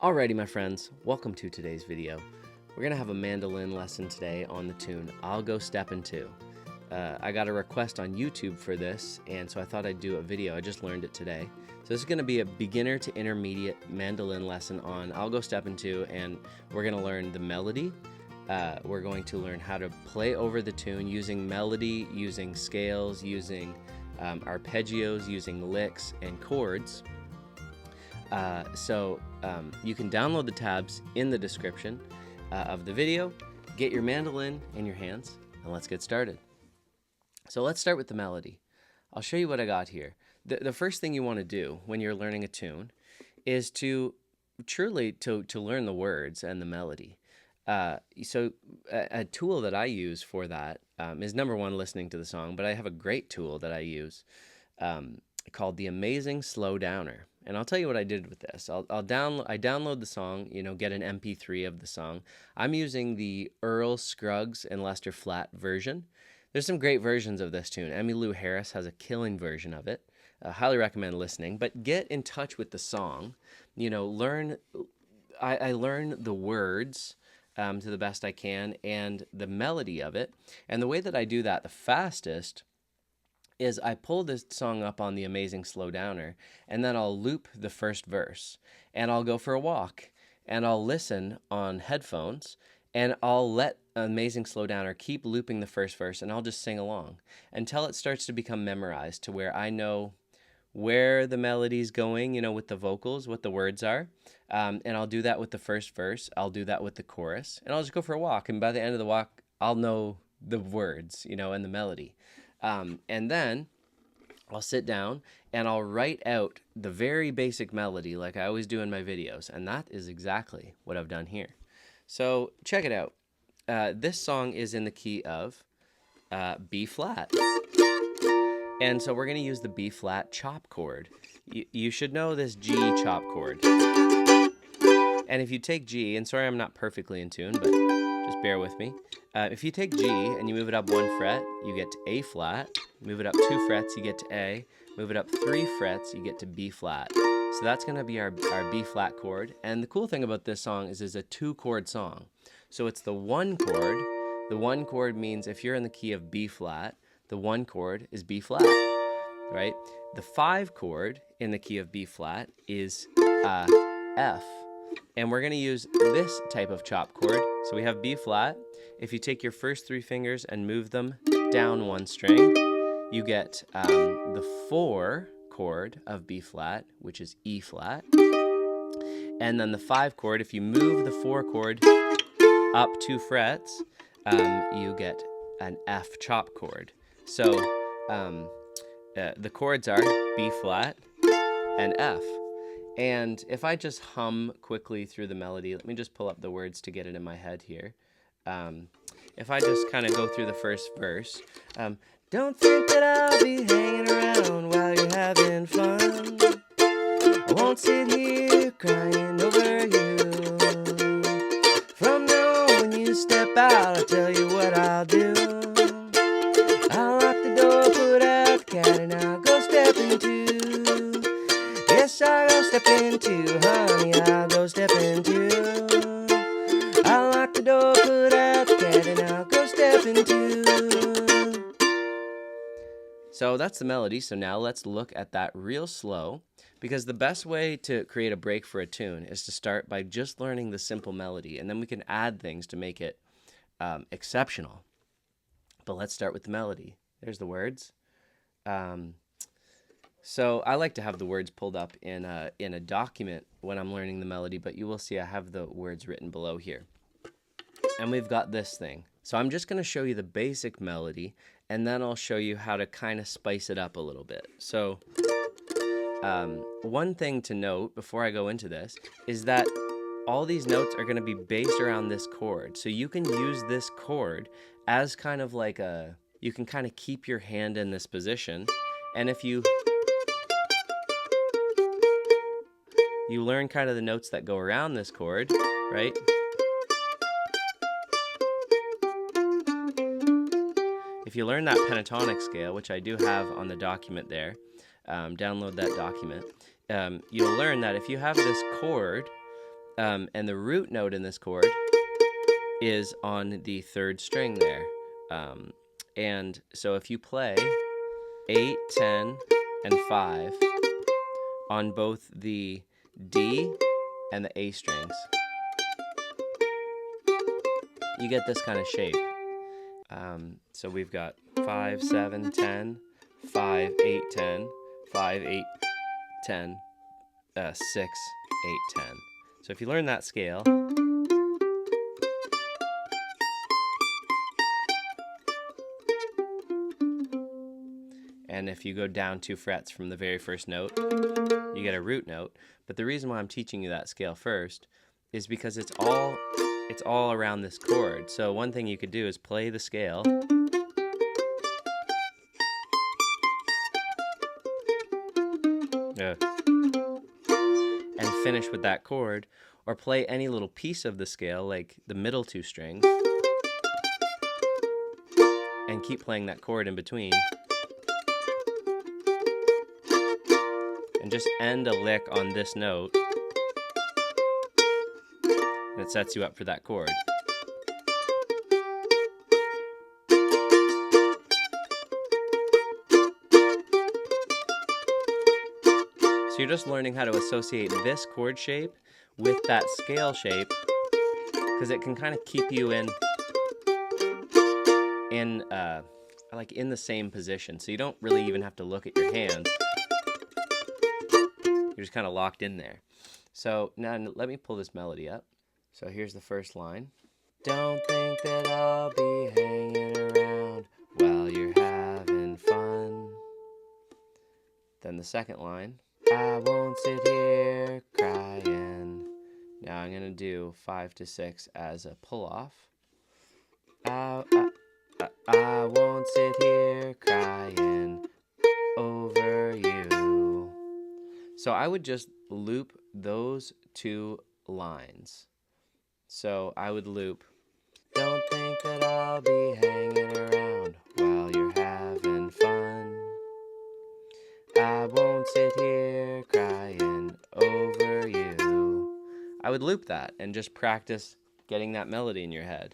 Alrighty, my friends, welcome to today's video. We're gonna have a mandolin lesson today on the tune I'll Go Steppin' Too. I got a request on YouTube for this, and so I thought I'd do a video. I just learned it today. So this is gonna be a beginner to intermediate mandolin lesson on I'll Go Steppin' Too, and we're gonna learn the melody. We're going to learn how to play over the tune using melody, using scales, using arpeggios, using licks and chords. You can download the tabs in the description of the video, get your mandolin in your hands, and let's get started. So let's start with the melody. I'll show you what I got here. The first thing you want to do when you're learning a tune is to truly learn the words and the melody. So a tool that I use for that is number one, listening to the song, but I have a great tool that I use called the Amazing Slow Downer. And I'll tell you what I did with this. I download the song, get an MP3 of the song. I'm using the Earl Scruggs and Lester Flatt version. There's some great versions of this tune. Emmylou Harris has a killing version of it. Highly recommend listening. But get in touch with the song. I learn the words to the best I can and the melody of it. And the way that I do that the fastest is I pull this song up on the Amazing Slow Downer, and then I'll loop the first verse, and I'll go for a walk, and I'll listen on headphones, and I'll let Amazing Slow Downer keep looping the first verse, and I'll just sing along until it starts to become memorized to where I know where the melody's going, with the vocals, what the words are, and I'll do that with the first verse, I'll do that with the chorus, and I'll just go for a walk, and by the end of the walk, I'll know the words, and the melody. And then I'll sit down and I'll write out the very basic melody like I always do in my videos. And that is exactly what I've done here. So check it out. This song is in the key of B flat. And so we're going to use the B flat chop chord. You should know this G chop chord. And if you take G, and sorry I'm not perfectly in tune, but just bear with me. If you take G and you move it up 1 fret, you get to A flat. Move it up 2 frets, you get to A. Move it up 3 frets, you get to B flat. So that's going to be our B flat chord. And the cool thing about this song is it's a 2-chord song. So it's the 1 chord. The 1 chord means if you're in the key of B flat, the 1 chord is B flat, right? The 5 chord in the key of B flat is F. And we're going to use this type of chop chord. So we have B flat. If you take your first 3 fingers and move them down 1 string, you get the 4 chord of B flat, which is E flat. And then the 5 chord, if you move the 4 chord up 2 frets, you get an F chop chord. So the chords are B flat and F. And if I just hum quickly through the melody, let me just pull up the words to get it in my head here. If I just kind of go through the first verse, don't think that I'll be hanging around while you're having fun. I won't sit here crying over you. From now on, when you step out, I'll tell you what I'll do. I'll lock the door, put out the cat, and I'll go stepping too. Yes, I'll go stepping too, honey, I'll go stepping too. I'll lock the door, put out the cat, and I'll go stepping too. So that's the melody. So now let's look at that real slow, because the best way to create a break for a tune is to start by just learning the simple melody, and then we can add things to make it exceptional. But let's start with the melody. There's the words. So I like to have the words pulled up in a document when I'm learning the melody, but you will see I have the words written below here. And we've got this thing. So I'm just going to show you the basic melody, and then I'll show you how to kind of spice it up a little bit. So one thing to note before I go into this is that all these notes are going to be based around this chord. So you can use this chord as kind of like you can kind of keep your hand in this position. And if you learn kind of the notes that go around this chord, right? If you learn that pentatonic scale, which I do have on the document there, download that document, you'll learn that if you have this chord And the root note in this chord is on the 3rd string there. And so if you play 8, 10, and 5 on both the D and the A strings, you get this kind of shape. So we've got 5, 7, 10, 5, 8, 10, 5, 8, 10, 6, 8, 10. So if you learn that scale, and if you go down 2 frets from the very first note, you get a root note. But the reason why I'm teaching you that scale first is because it's all around this chord. So one thing you could do is play the scale and finish with that chord, or play any little piece of the scale, like the middle 2 strings, and keep playing that chord in between, and just end a lick on this note, and it sets you up for that chord. So you're just learning how to associate this chord shape with that scale shape, because it can kind of keep you in the same position. So you don't really even have to look at your hands. You're just kind of locked in there. So now let me pull this melody up. So here's the first line. Don't think that I'll be hanging around while you're having fun. Then the second line. I won't sit here crying. Now I'm going to do 5 to 6 as a pull-off. I won't sit here crying over you. So I would just loop those 2 lines. So I would loop, don't think that I'll be hanging around while you're having fun. I won't sit here crying over you. I would loop that and just practice getting that melody in your head.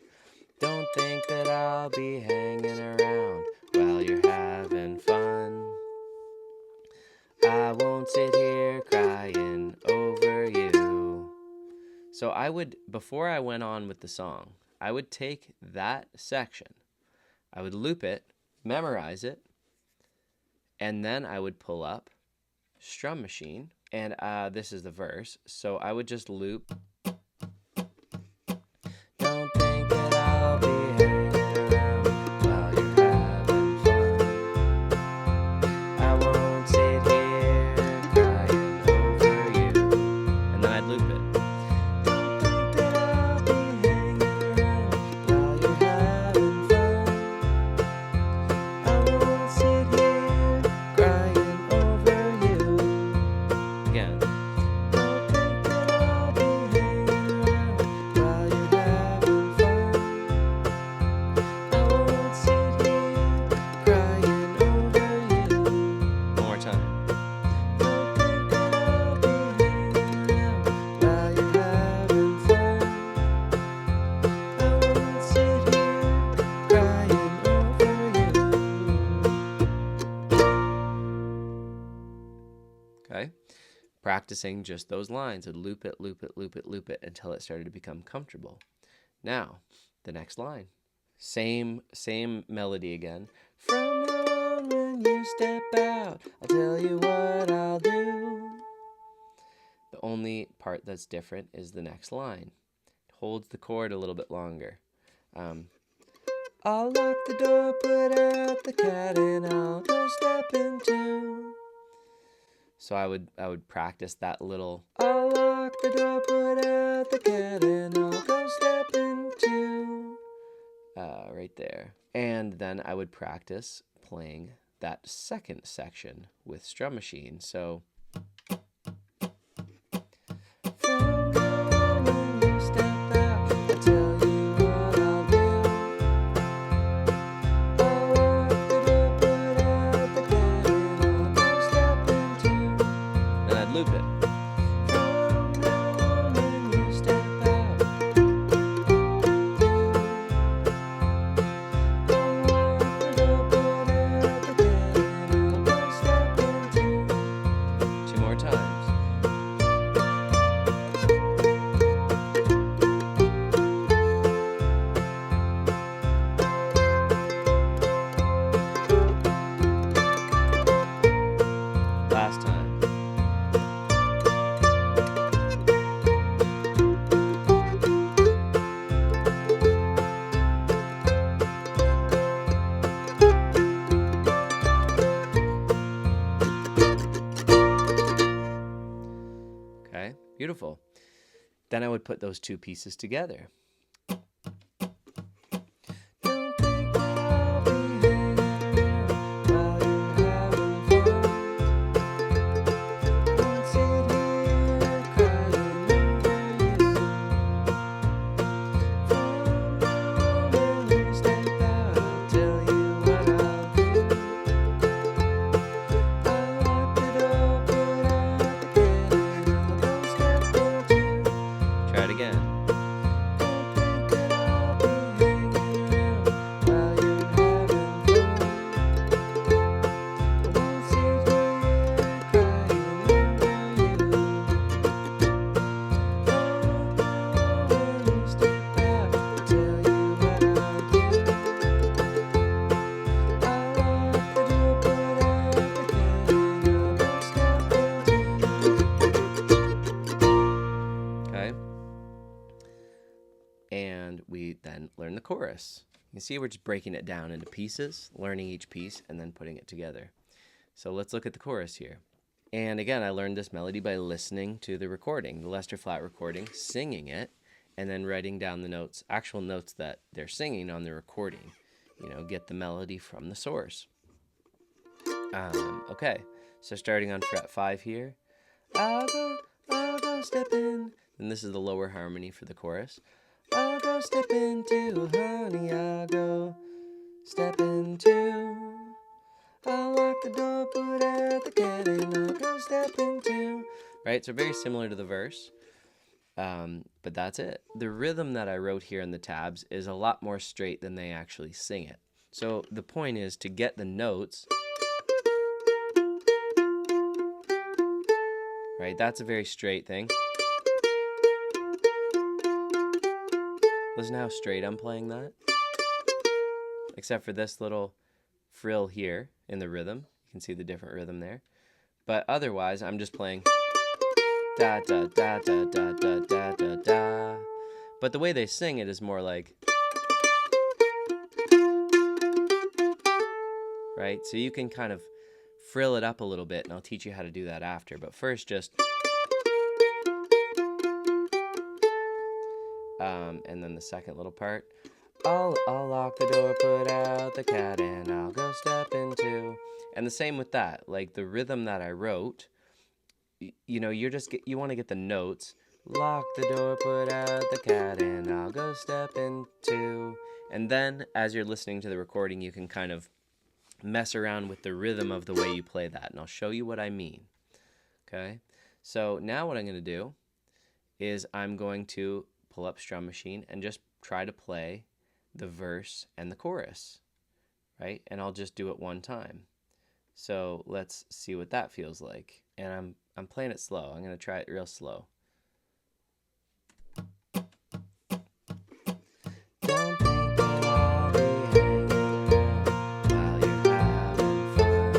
Don't think that I'll be hanging around while you're having fun. I won't sit here crying over you. So I would, before I went on with the song, I would take that section, I would loop it, memorize it, and then I would pull up Strum Machine, and this is the verse. So I would just loop. Don't think that I'll be hanging around while you're having fun. I won't sit here crying over you. And then I'd loop it. Don't think that I'll be hanging around while you're having fun. I won't sit here crying over you. Again. Don't think that I'll be hanging around while you're having fun. I won't sit here crying over you. One more time. Don't think that I'll be hanging around while you're having fun. I won't sit here crying over you. Okay. Practicing just those lines, and loop it, loop it, loop it, loop it until it started to become comfortable. Now, the next line. Same melody again. From now on when you step out, I'll tell you what I'll do. The only part that's different is the next line. It holds the chord a little bit longer. I'll lock the door, put out the cat, and I'll go step into. So I would practice that little. I'll lock the door, put out the cat, and I'll go step into. Right there. And then I would practice playing that second section with Strum Machine. So. From now on when you step out, I'll tell you what I'll do. I'll lock the door, put out the cat, and I'll go step into. And I'd loop it. From now on when you Beautiful. Then I would put those two pieces together. Try it again. Okay. And we then learn the chorus. You can see we're just breaking it down into pieces, learning each piece, and then putting it together. So let's look at the chorus here. And again, I learned this melody by listening to the recording, the Lester Flatt recording, singing it, and then writing down the notes, actual notes that they're singing on the recording. You know, get the melody from the source. Okay, so starting on fret 5 here. I'll go steppin'. And this is the lower harmony for the chorus. I'll go step into, honey, I'll go step into. I'll lock the door, put out the cat, and I'll go step into. Right, so very similar to the verse, but that's it. The rhythm that I wrote here in the tabs is a lot more straight than they actually sing it. So the point is to get the notes, right, that's a very straight thing. Listen how straight I'm playing that. Except for this little frill here in the rhythm. You can see the different rhythm there. But otherwise, I'm just playing da da da da da da da da da. But the way they sing it is more like, right? So you can kind of frill it up a little bit, and I'll teach you how to do that after. But first, just and then the second little part. I'll lock the door, put out the cat, and I'll go step into. And the same with that, like the rhythm that I wrote, you know, you want to get the notes. Lock the door, put out the cat, and I'll go step into. And then as you're listening to the recording, you can kind of mess around with the rhythm of the way you play that, and I'll show you what I mean. Okay, so now what I'm going to do is I'm going to pull up Strum Machine and just try to play the verse and the chorus, right? And I'll just do it one time. So let's see what that feels like. And I'm playing it slow. I'm going to try it real slow. Don't think that I'll be hanging around while you're having fun.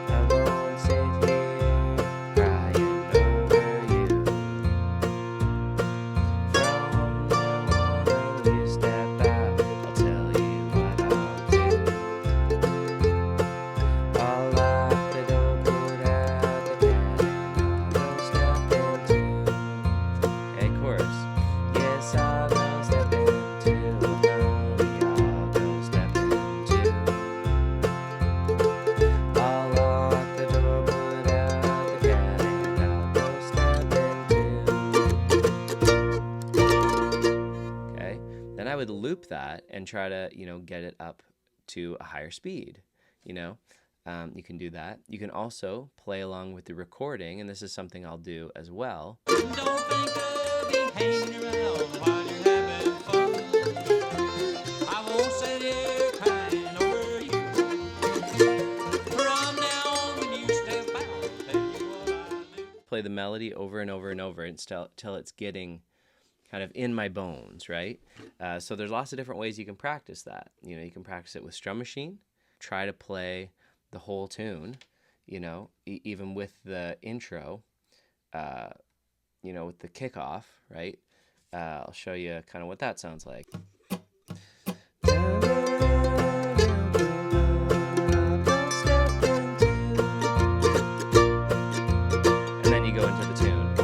I won't sit here crying over you. From now on, when you step out, I'll tell you what I'll do. I'll lock the door, put out the cat, and I'll go step into. Okay, chorus. Yes, I'll go step into, honey, I'll go step into. I'll lock the door, put out the cat, and I'll go step into. Okay, then I would loop that and try to, you know, get it up to a higher speed, you know. You can do that. You can also play along with the recording, and this is something I'll do as well. Don't think I'll be hanging around while you're having fun. I won't sit here crying over you. From now on, when you step out, I'll tell you what I do. Play the melody over and over and over until it's getting kind of in my bones, right? So there's lots of different ways you can practice that. You know, you can practice it with Strum Machine. Try to play the whole tune, you know, even with the intro, you know, with the kickoff, right? I'll show you kind of what that sounds like. And then you go into the tune.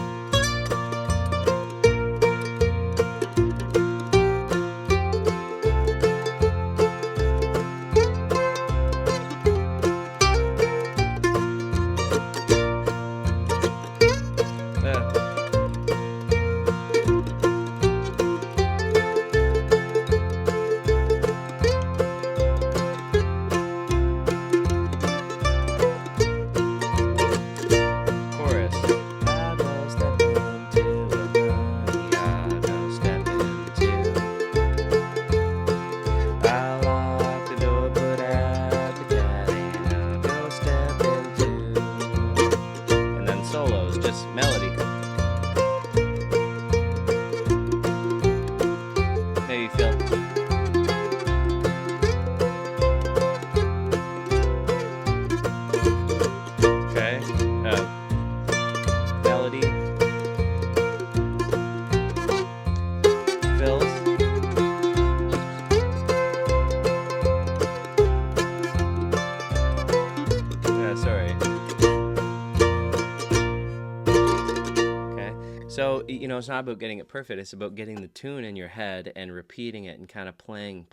it's not about getting it perfect. It's about getting the tune in your head and repeating it and kind of playing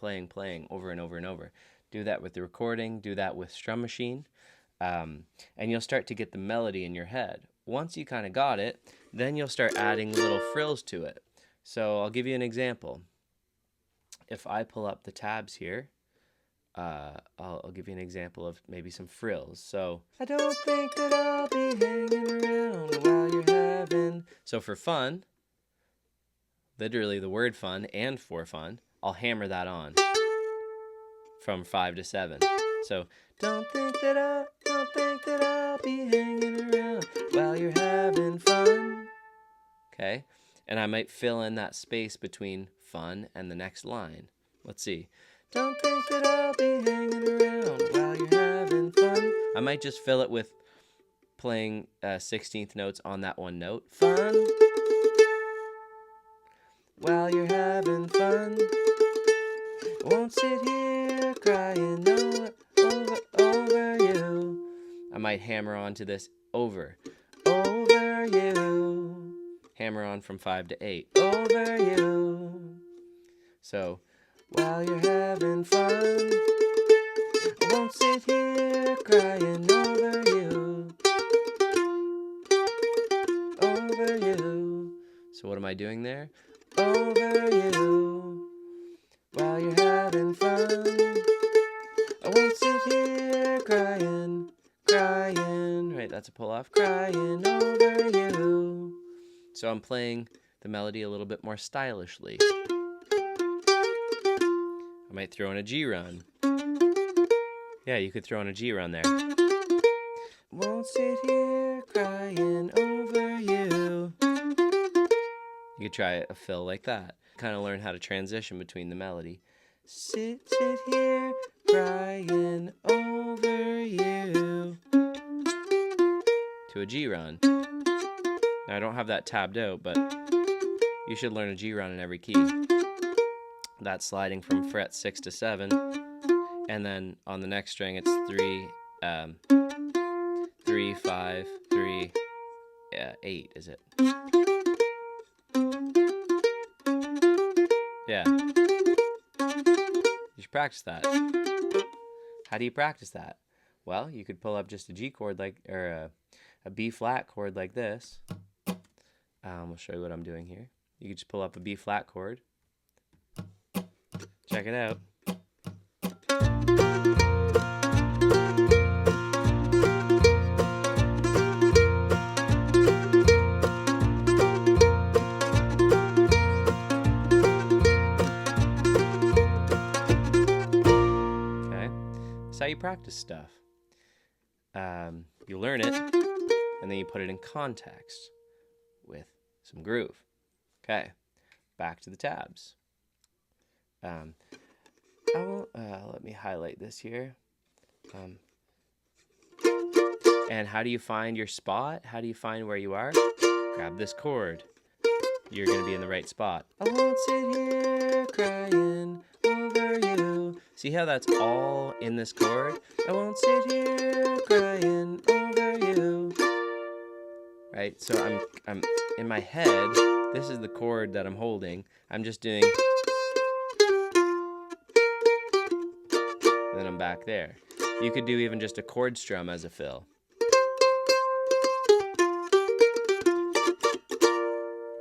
over and over and over. Do that with the recording. Do that with Strum Machine. And you'll start to get the melody in your head. Once you kind of got it, then you'll start adding little frills to it. So I'll give you an example. If I pull up the tabs here, I'll give you an example of maybe some frills. So, I don't think that I'll be hanging around while you're having... So for fun, literally the word fun and for fun, I'll hammer that on from 5 to 7. So, don't think that I'll be hanging around while you're having fun. Okay? And I might fill in that space between fun and the next line. Let's see. Don't think that I'll be hanging around while you're having fun. I might just fill it with playing 16th notes on that one note. Fun. While you're having fun. Won't sit here crying over you. I might hammer on to this over you. Hammer on from 5 to 8. Over you. So, while you're having fun, I won't sit here crying over you. Over you. So what am I doing there? Over you. While you're having fun, I won't sit here crying. Right, that's a pull off. Crying over you. So I'm playing the melody a little bit more stylishly. I might throw in a G run. Yeah, you could throw in a G run there. Won't sit here crying over you. You could try a fill like that. Kind of learn how to transition between the melody. Sit here crying over you. To a G run. Now I don't have that tabbed out, but you should learn a G run in every key. That's sliding from fret 6 to 7, and then on the next string it's 3, 5, 3, 8, is it? Yeah. You should practice that. How do you practice that? Well, you could pull up just a G chord or a B flat chord like this. I'll show you what I'm doing here. You could just pull up a B flat chord. Check it out. Okay, that's how you practice stuff. You learn it, and then you put it in context with some groove. Okay, back to the tabs. Let me highlight this here. And how do you find your spot? How do you find where you are? Grab this chord. You're going to be in the right spot. I won't sit here crying over you. See how that's all in this chord? I won't sit here crying over you. Right? So I'm in my head, this is the chord that I'm holding. I'm just doing... And then I'm back there. You could do even just a chord strum as a fill.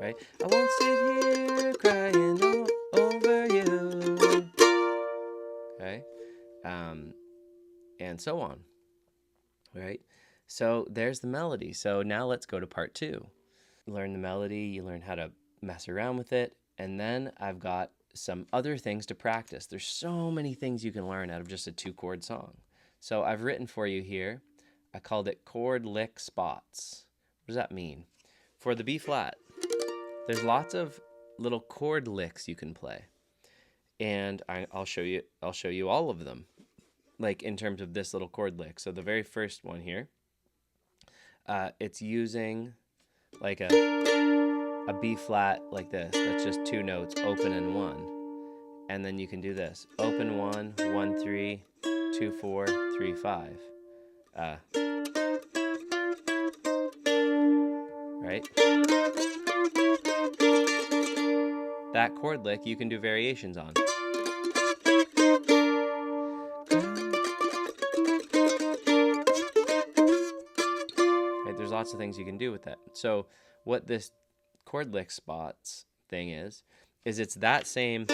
Right? I won't sit here crying over you. Okay? And so on. Right? So there's the melody. So now let's go to part 2. You learn the melody, you learn how to mess around with it, and then I've got some other things to practice. There's so many things you can learn out of just a 2-chord song. So I've written for you here, I called it chord lick spots. What does that mean? For the B flat, there's lots of little chord licks you can play. And I'll show you all of them, like in terms of this little chord lick. So the very first one here, it's using like a B flat like this. That's just 2 notes, open and 1. And then you can do this. Open 1, 1, 3, 2, 4, 3, 5. Right? that chord lick you can do variations on. Right, there's lots of things you can do with that. So what this chord lick spots thing is it's that same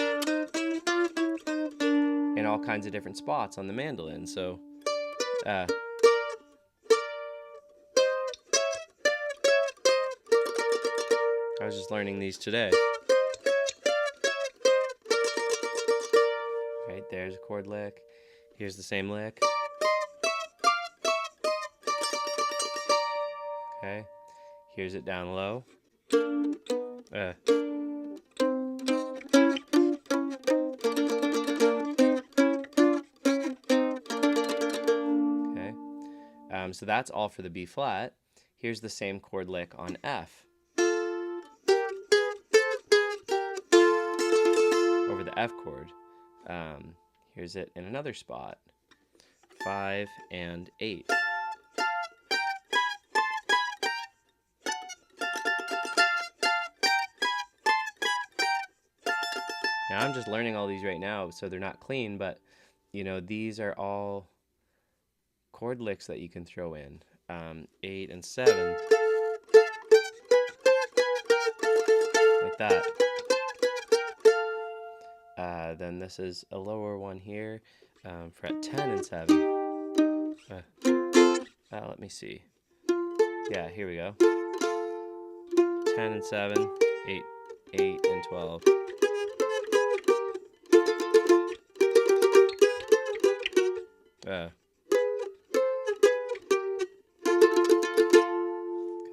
in all kinds of different spots on the mandolin. So I was just learning these today. Right, there's a chord lick. Here's the same lick. Okay, here's it down low. Okay, so that's all for the B flat. Here's the same chord lick on F. Over the F chord. Here's it in another spot. 5 and 8. Now I'm just learning all these right now, so they're not clean, but you know, these are all chord licks that you can throw in. 8 and 7. Like that. Then this is a lower one here, fret 10 and 7. Let me see. Yeah, here we go. 10 and 7, 8 and 12.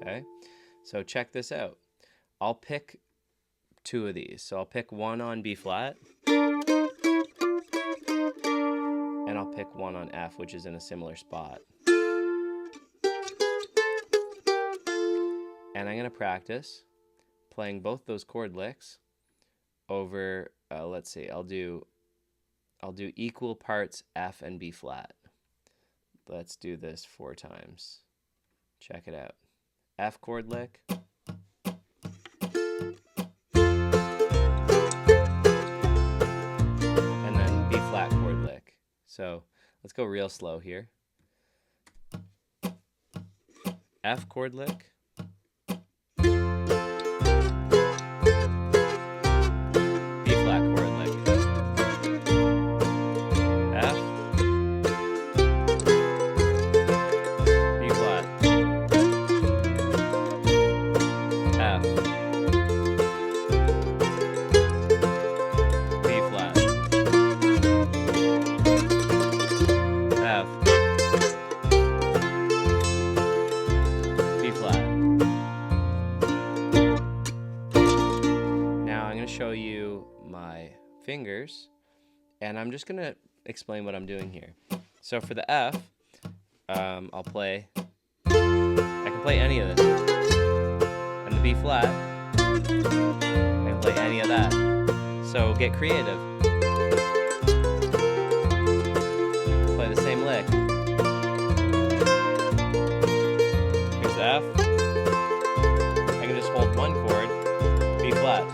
Okay, so check this out. I'll pick 2 of these. So I'll pick one on B flat, and I'll pick one on F, which is in a similar spot. And I'm going to practice playing both those chord licks over, let's see, I'll do equal parts F and B flat. Let's do this 4 times. Check it out. F chord lick. And then B flat chord lick. So let's go real slow here. F chord lick. Show you my fingers, and I'm just gonna explain what I'm doing here. So for the F, I'll play, I can play any of this, and the B flat, I can play any of that. So get creative. Play the same lick. Here's the F. I can just hold one chord, B flat.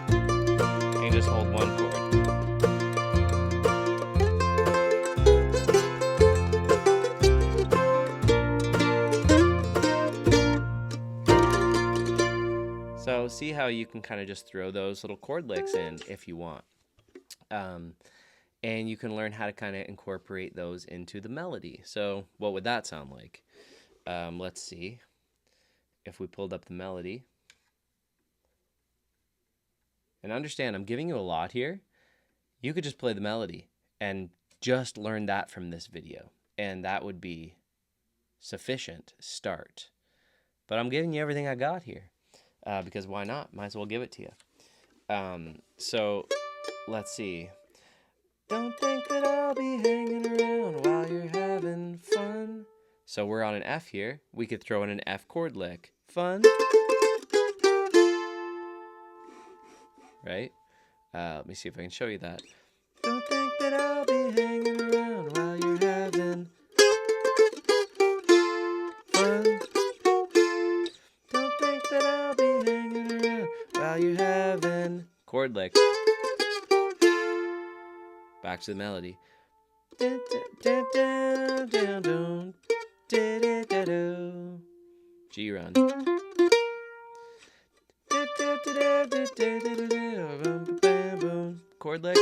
Just hold one chord. So see how you can kind of just throw those little chord licks in if you want. And you can learn how to kind of incorporate those into the melody. So what would that sound like? Let's see if we pulled up the melody. And understand, I'm giving you a lot here. You could just play the melody and just learn that from this video, and that would be sufficient start. But I'm giving you everything I got here, because why not? Might as well give it to you. So let's see. Don't think that I'll be hanging around while you're having fun. So we're on an F here. We could throw in an F chord lick. Fun. Right? Let me see if I can show you that. Don't think that I'll be hanging around while you're having fun. Don't think that I'll be hanging around while you're having chord lick, back to the melody. G run. Chord lick,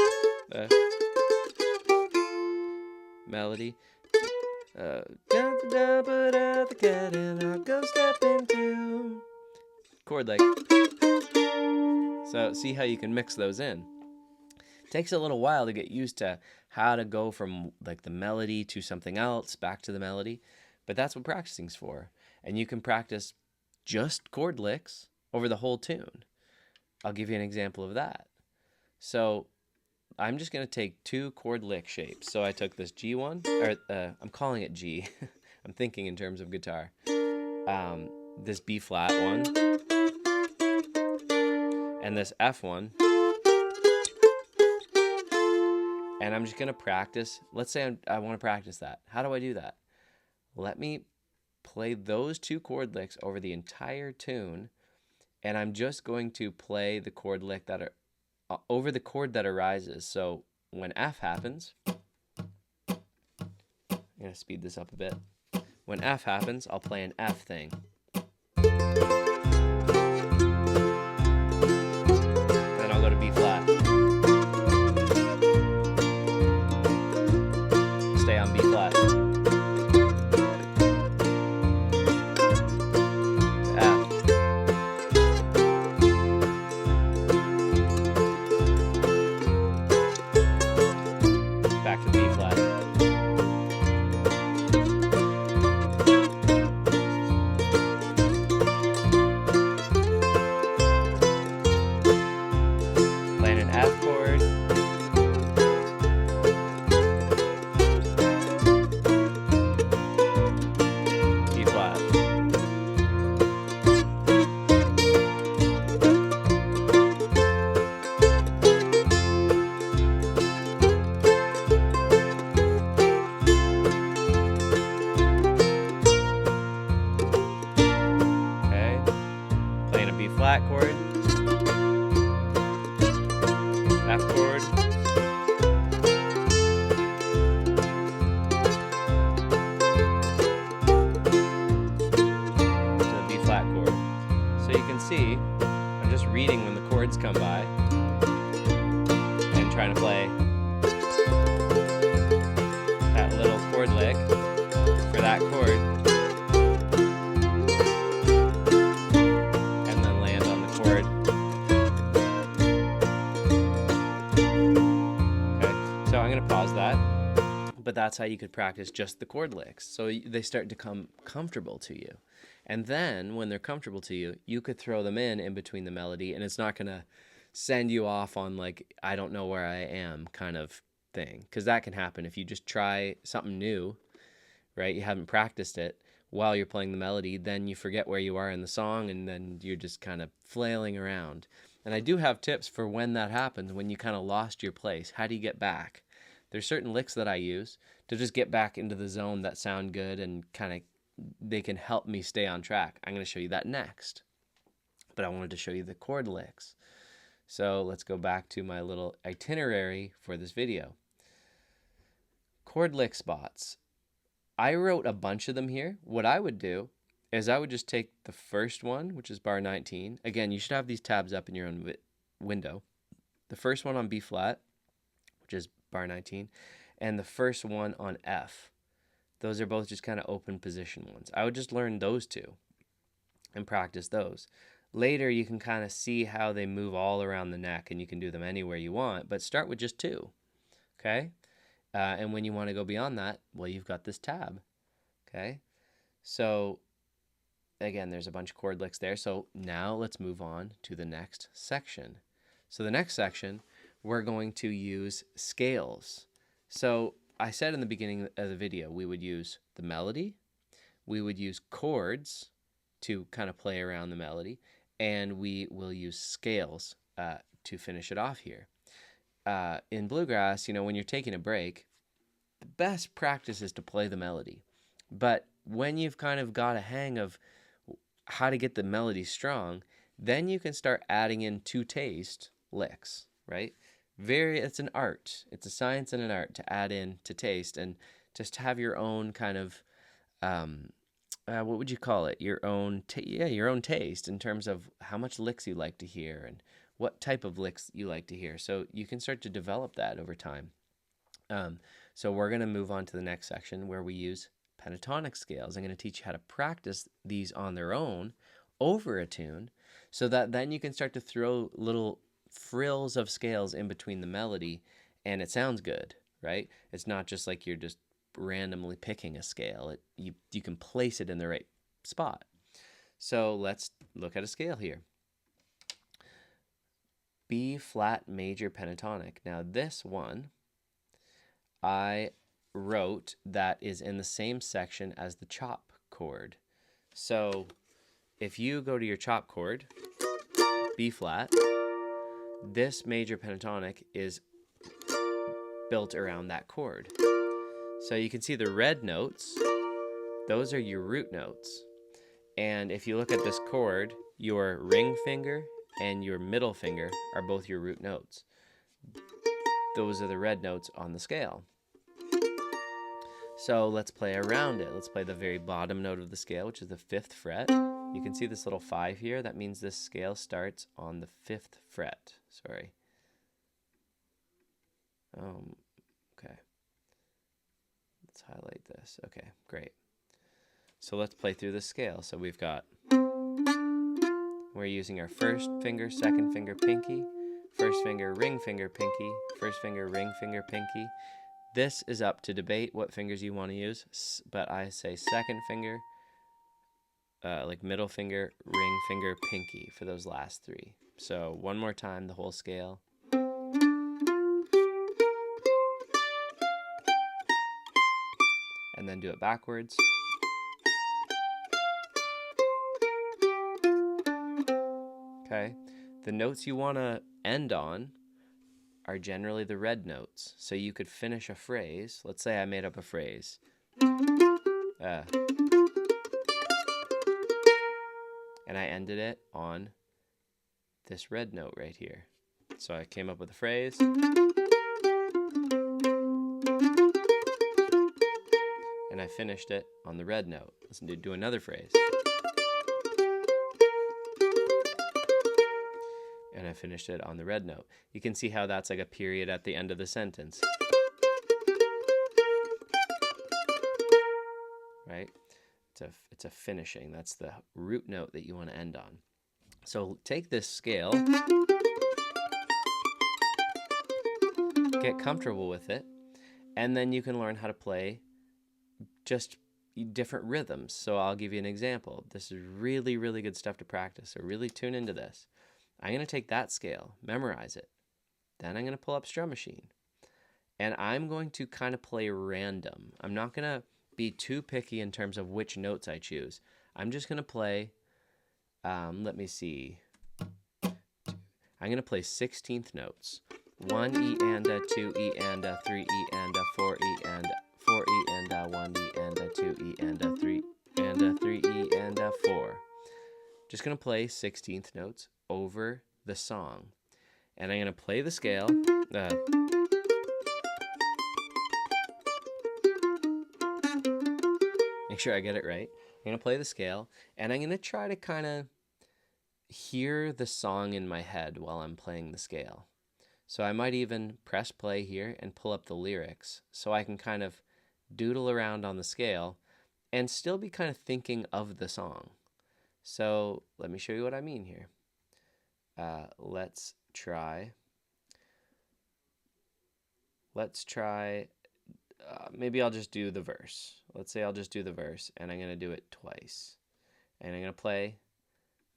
melody. The cat and I'll go step into chord lick. So see how you can mix those in. It takes a little while to get used to how to go from like the melody to something else, back to the melody, but that's what practicing's for. And you can practice just chord licks over the whole tune. I'll give you an example of that. So I'm just going to take 2 chord lick shapes. So I took this G one, or I'm calling it G. I'm thinking in terms of guitar. This B flat one, and this F one. And I'm just going to practice. Let's say I want to practice that. How do I do that? Let me play those 2 chord licks over the entire tune, and I'm just going to play the chord lick that are over the chord that arises. So when F happens, I'm going to speed this up a bit. When F happens, I'll play an F thing. Then I'll go to B flat. Stay on B flat. To F. Back to B flat. Playing an F chord. B flat. Okay. Playing a B flat chord. F chord. To the B flat chord. So you can see, I'm just reading when the chords come by and trying to play that little chord lick for that chord, and then land on the chord. Okay, so I'm going to pause that, but that's how you could practice just the chord licks. So they start to come comfortable to you. And then when they're comfortable to you, you could throw them in between the melody, and it's not going to send you off on like, I don't know where I am kind of thing. Because that can happen if you just try something new, right? You haven't practiced it while you're playing the melody, then you forget where you are in the song, and then you're just kind of flailing around. And I do have tips for when that happens, when you kind of lost your place. How do you get back? There's certain licks that I use to just get back into the zone that sound good and kind of they can help me stay on track. I'm going to show you that next. But I wanted to show you the chord licks. So let's go back to my little itinerary for this video. Chord lick spots. I wrote a bunch of them here. What I would do is I would just take the first one, which is bar 19. Again, you should have these tabs up in your own window. The first one on B flat, which is bar 19, and the first one on F. Those are both just kind of open position ones. I would just learn those 2 and practice those. Later, you can kind of see how they move all around the neck, and you can do them anywhere you want, but start with just 2, okay? And when you want to go beyond that, well, you've got this tab, okay? So, again, there's a bunch of chord licks there. So now let's move on to the next section. So the next section, we're going to use scales. So I said in the beginning of the video, we would use the melody, we would use chords to kind of play around the melody, and we will use scales to finish it off here. In bluegrass, when you're taking a break, the best practice is to play the melody. But when you've kind of got a hang of how to get the melody strong, then you can start adding in to taste licks, right? It's an art. It's a science and an art to add in to taste and just have your own kind of, what would you call it? Your own taste in terms of how much licks you like to hear and what type of licks you like to hear. So you can start to develop that over time. So we're going to move on to the next section where we use pentatonic scales. I'm going to teach you how to practice these on their own over a tune so that then you can start to throw little frills of scales in between the melody and it sounds good, right? It's not just like you're just randomly picking a scale. You can place it in the right spot. So let's look at a scale here. B flat major pentatonic. Now this one I wrote that is in the same section as the chop chord. So if you go to your chop chord, B flat, this major pentatonic is built around that chord. So you can see the red notes, those are your root notes. And if you look at this chord, your ring finger and your middle finger are both your root notes. Those are the red notes on the scale. So let's play around it. Let's play the very bottom note of the scale, which is the 5th fret. You can see this little 5 here. That means this scale starts on the 5th fret. Sorry. Okay. Let's highlight this. Okay, great. So let's play through the scale. So we've got, we're using our first finger, second finger, pinky, first finger, ring finger, pinky, first finger, ring finger, pinky. This is up to debate what fingers you want to use, but I say second finger, like middle finger, ring finger, pinky for those last 3. So one more time, the whole scale. And then do it backwards. Okay, the notes you want to end on are generally the red notes. So you could finish a phrase. Let's say I made up a phrase. And I ended it on this red note right here. So I came up with a phrase. And I finished it on the red note. Let's do another phrase. And I finished it on the red note. You can see how that's like a period at the end of the sentence. Right? It's a finishing. That's the root note that you want to end on. So take this scale, get comfortable with it, and then you can learn how to play just different rhythms. So I'll give you an example. This is really, really good stuff to practice. So really tune into this. I'm going to take that scale, memorize it. Then I'm going to pull up Strum Machine. And I'm going to kind of play random. I'm not going to be too picky in terms of which notes I choose. I'm just going to play, let me see. I'm going to play 16th notes. 1 E and a, 2 E and a, 3 E and a, 4 E and a, 4 E and a, 1 E and a, 2 E and a, 3 and a, 3 E and a, 4. Just going to play 16th notes over the song. And I'm going to play the scale. Make sure I get it right. I'm going to play the scale, and I'm going to try to kind of hear the song in my head while I'm playing the scale. So I might even press play here and pull up the lyrics so I can kind of doodle around on the scale and still be kind of thinking of the song. So let me show you what I mean here. Let's try, maybe I'll just do the verse. Let's say I'll just do the verse, and I'm going to do it twice. And I'm going to play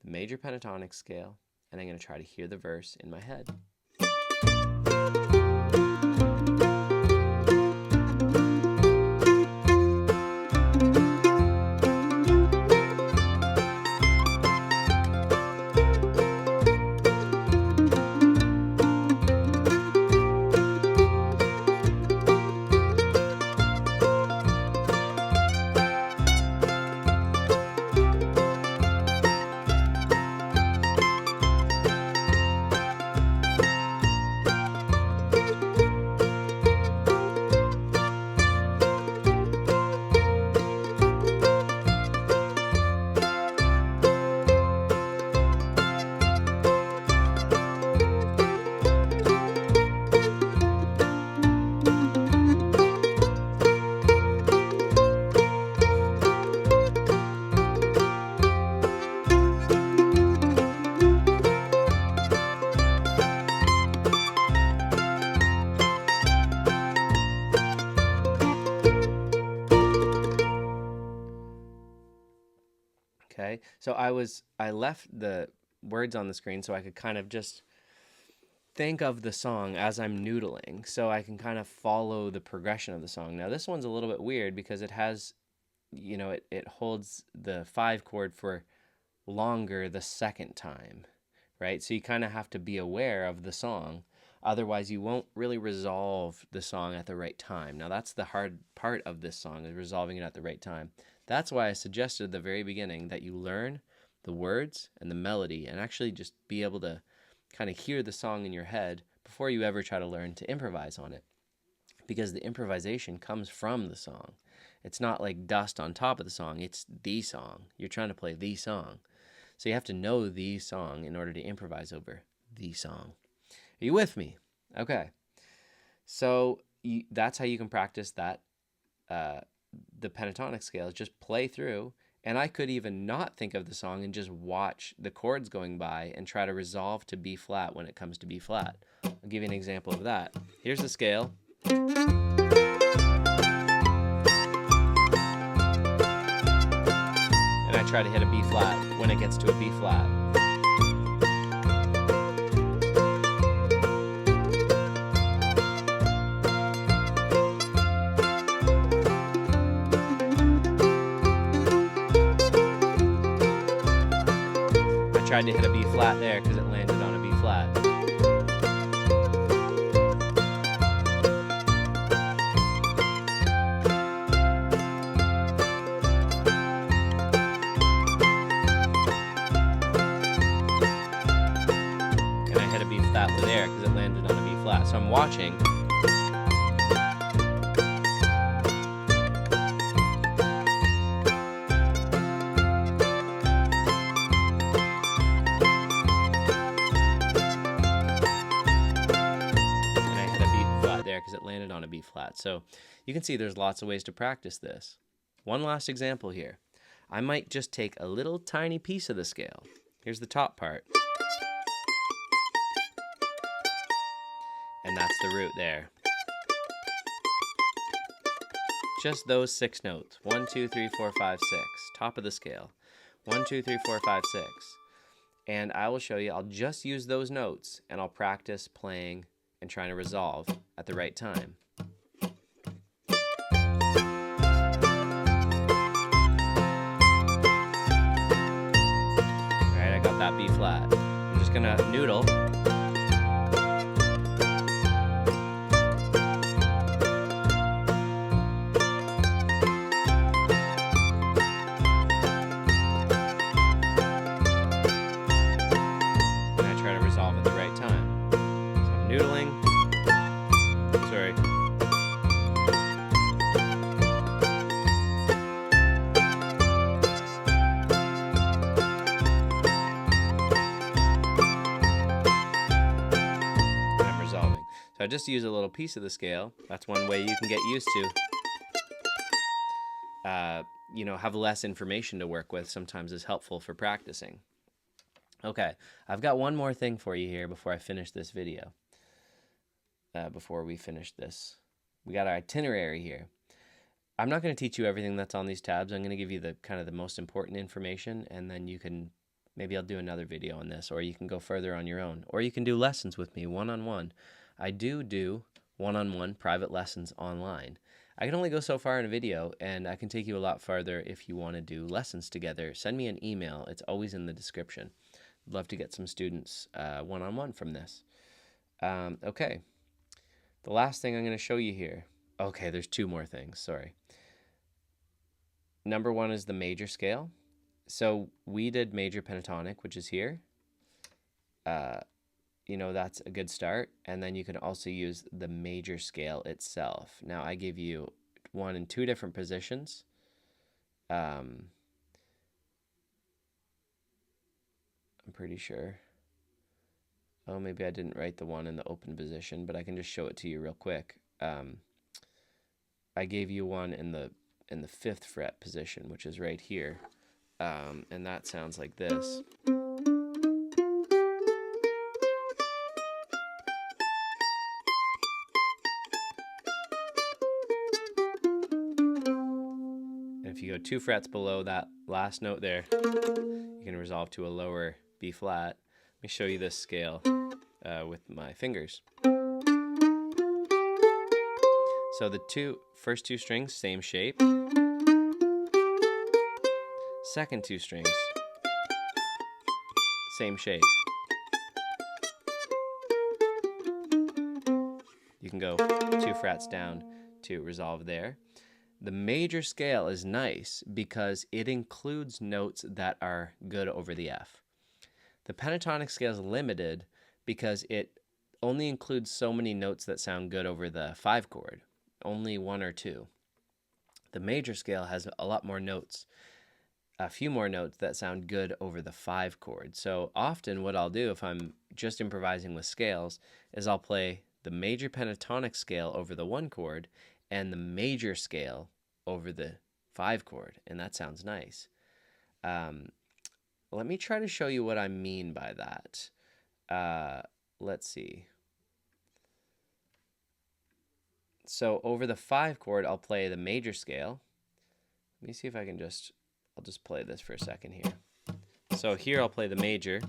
the major pentatonic scale, and I'm going to try to hear the verse in my head. Okay, so I left the words on the screen so I could kind of just think of the song as I'm noodling, so I can kind of follow the progression of the song. Now this one's a little bit weird because it has, it holds the 5 chord for longer the second time, right? So you kind of have to be aware of the song. Otherwise, you won't really resolve the song at the right time. Now, that's the hard part of this song, is resolving it at the right time. That's why I suggested at the very beginning that you learn the words and the melody and actually just be able to kind of hear the song in your head before you ever try to learn to improvise on it. Because the improvisation comes from the song. It's not like dust on top of the song, it's the song. You're trying to play the song. So you have to know the song in order to improvise over the song. Are you with me? Okay. So that's how you can practice that, the pentatonic scales. Just play through. And I could even not think of the song and just watch the chords going by and try to resolve to B flat when it comes to B flat. I'll give you an example of that. Here's the scale. And I try to hit a B flat when it gets to a B flat. I tried to hit a B flat there because it landed on a B flat. There because it landed on a B flat. So I'm watching. And I hit a B flat there because it landed on a B flat. So you can see there's lots of ways to practice this. One last example here. I might just take a little tiny piece of the scale. Here's the top part. And that's the root there. Just those 6 notes. 1, 2, 3, 4, 5, 6. Top of the scale. 1, 2, 3, 4, 5, 6. And I will show you, I'll just use those notes and I'll practice playing and trying to resolve at the right time. Alright, I got that B flat. I'm just gonna noodle. At the right time. So I'm noodling. Sorry. And I'm resolving. So I just use a little piece of the scale. That's one way you can get used to, have less information to work with. Sometimes is helpful for practicing. Okay, I've got one more thing for you here before I finish this video. Before we finish this, we got our itinerary here. I'm not going to teach you everything that's on these tabs. I'm going to give you the kind of the most important information, and then you can, maybe I'll do another video on this, or you can go further on your own, or you can do lessons with me one-on-one. I do one-on-one private lessons online. I can only go so far in a video, and I can take you a lot farther if you want to do lessons together. Send me an email. It's always in the description. I'd love to get some students one-on-one from this. Okay. The last thing I'm going to show you here. Okay, there's 2 more things. Sorry. Number 1 is the major scale. So we did major pentatonic, which is here. That's a good start. And then you can also use the major scale itself. Now, I give you one in 2 different positions. I'm pretty sure. Oh, maybe I didn't write the one in the open position, but I can just show it to you real quick. I gave you one in the 5th fret position, which is right here. And that sounds like this. you go 2 frets below that last note there, you can resolve to a lower B flat. Let me show you this scale with my fingers. So the first two strings, same shape. Second 2 strings, same shape. You can go 2 frets down to resolve there. The major scale is nice because it includes notes that are good over the F. The pentatonic scale is limited because it only includes so many notes that sound good over the 5 chord, only 1 or 2. The major scale has a lot more notes, a few more notes that sound good over the 5 chord. So often what I'll do if I'm just improvising with scales is I'll play the major pentatonic scale over the 1 chord and the major scale over the 5 chord, and that sounds nice. Let me try to show you what I mean by that. Let's see. So over the 5 chord, I'll play the major scale. Let me see if I can I'll just play this for a second here. So here I'll play the major.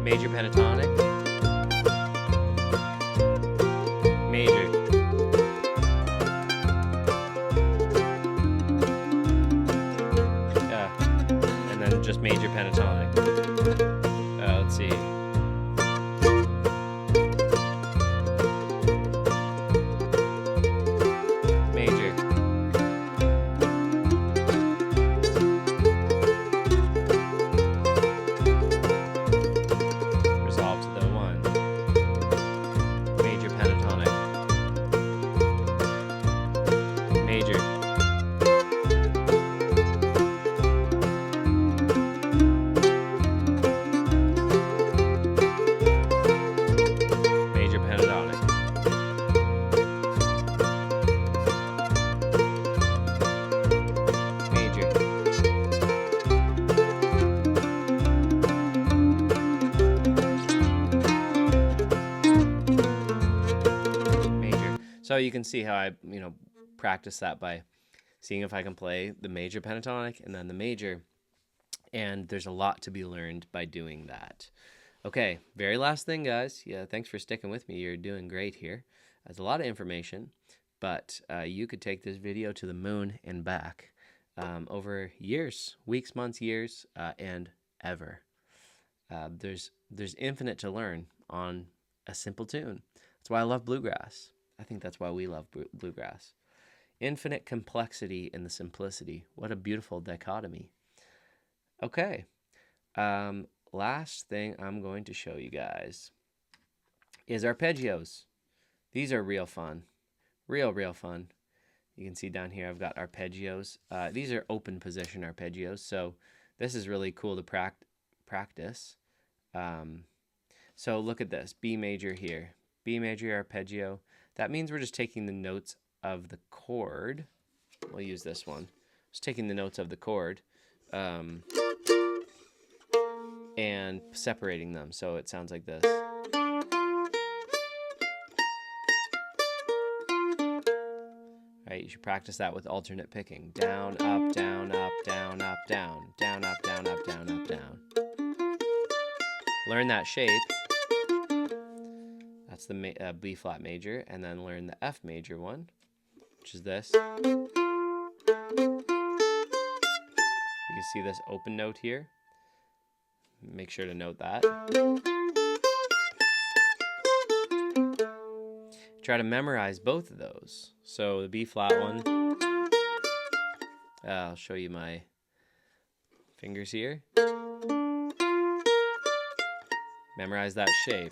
Major pentatonic. Major. And then just major pentatonic. Let's see. Major. Resolve to the 1. Major pentatonic. Major. Major pentatonic. Major. Major. So you can see how I, practice that by seeing if I can play the major pentatonic and then the major. And there's a lot to be learned by doing that. Okay, very last thing, guys. Yeah, thanks for sticking with me. You're doing great here. That's a lot of information, but you could take this video to the moon and back over years, weeks, months, years, and ever. There's infinite to learn on a simple tune. That's why I love bluegrass. I think that's why we love bluegrass. Infinite complexity in the simplicity. What a beautiful dichotomy. Okay. Last thing I'm going to show you guys is arpeggios. These are real fun. Real fun. You can see down here I've got arpeggios. These are open position arpeggios, so this is really cool to practice. So look at this. B major here. B major arpeggio. That means we're just taking the notes of the chord. We'll use this one. Just taking the notes of the chord and separating them so it sounds like this. Right, you should practice that with alternate picking. Down, up, down, up, down, up, down. Down, up, down, up, down, up, down. Learn that shape. That's the B flat major, and then learn the F major one, which is this. You can see this open note here. Make sure to note that. Try to memorize both of those. So the B flat one, I'll show you my fingers here. Memorize that shape.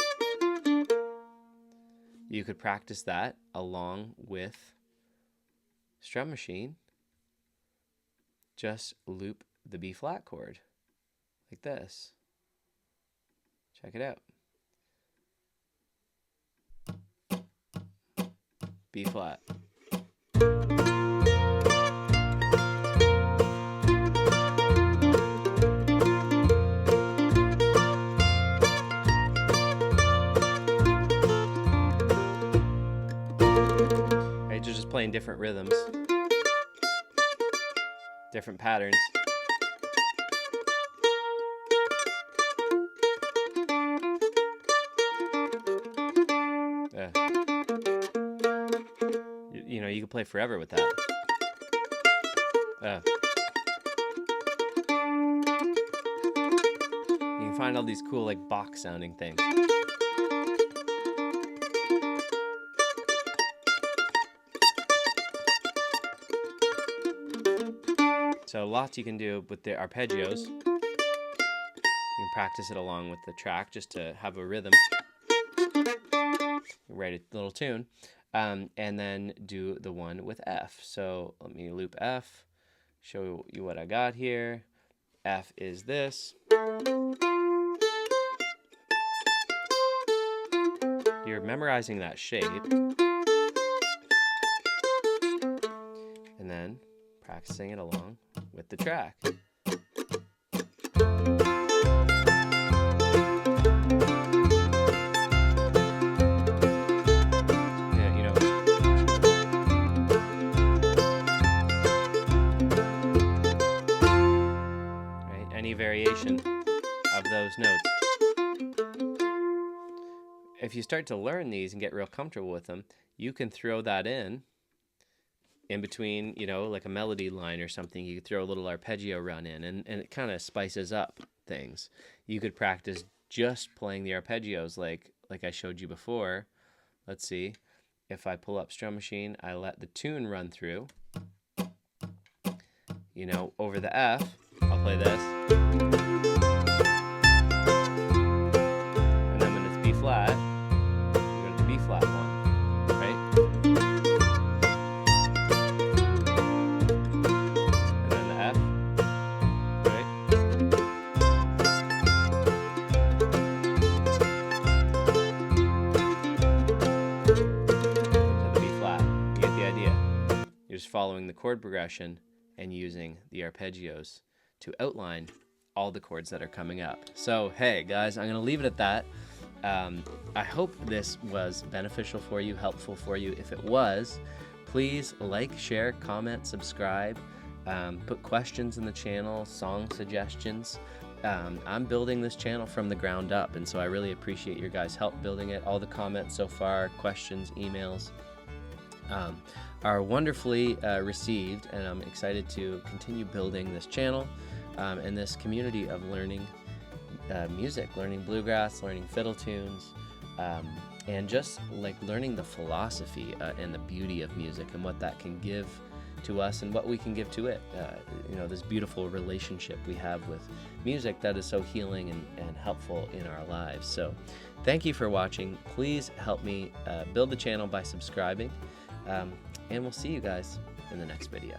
You could practice that along with strum machine. Just loop the B flat chord like this. Check it out. B flat. different rhythms, different patterns. You know, you can play forever with that. You can find all these cool, like, box sounding things. So lots you can do with the arpeggios. You can practice it along with the track just to have a rhythm. Write a little tune. And then do the one with F. So let me loop F, show you what I got here. F is this. You're memorizing that shape. And then practicing it along with the track. Any variation of those notes. If you start to learn these and get real comfortable with them, you can throw that in between, you know, like a melody line or something. You could throw a little arpeggio run in, and it kind of spices up things. You could practice just playing the arpeggios like I showed you before. Let's see. If I pull up Strum Machine, I let the tune run through. You know, over the F, I'll play this. And then when it's B flat, you go to the B flat one, right? And then the F, right? To the B flat. You get the idea. You're just following the chord progression and using the arpeggios to outline all the chords that are coming up. So, hey guys, I'm going to leave it at that. I hope this was beneficial for you, helpful for you. If it was, please like, share, comment, subscribe, put questions in the channel, song suggestions. I'm building this channel from the ground up, and so I really appreciate your guys' help building it. All the comments so far, questions, emails, are wonderfully received, and I'm excited to continue building this channel and this community of learning music, learning bluegrass, learning fiddle tunes, and just like learning the philosophy and the beauty of music and what that can give to us and what we can give to it. You know, this beautiful relationship we have with music that is so healing and helpful in our lives. So thank you for watching. Please help me build the channel by subscribing. And we'll see you guys in the next video.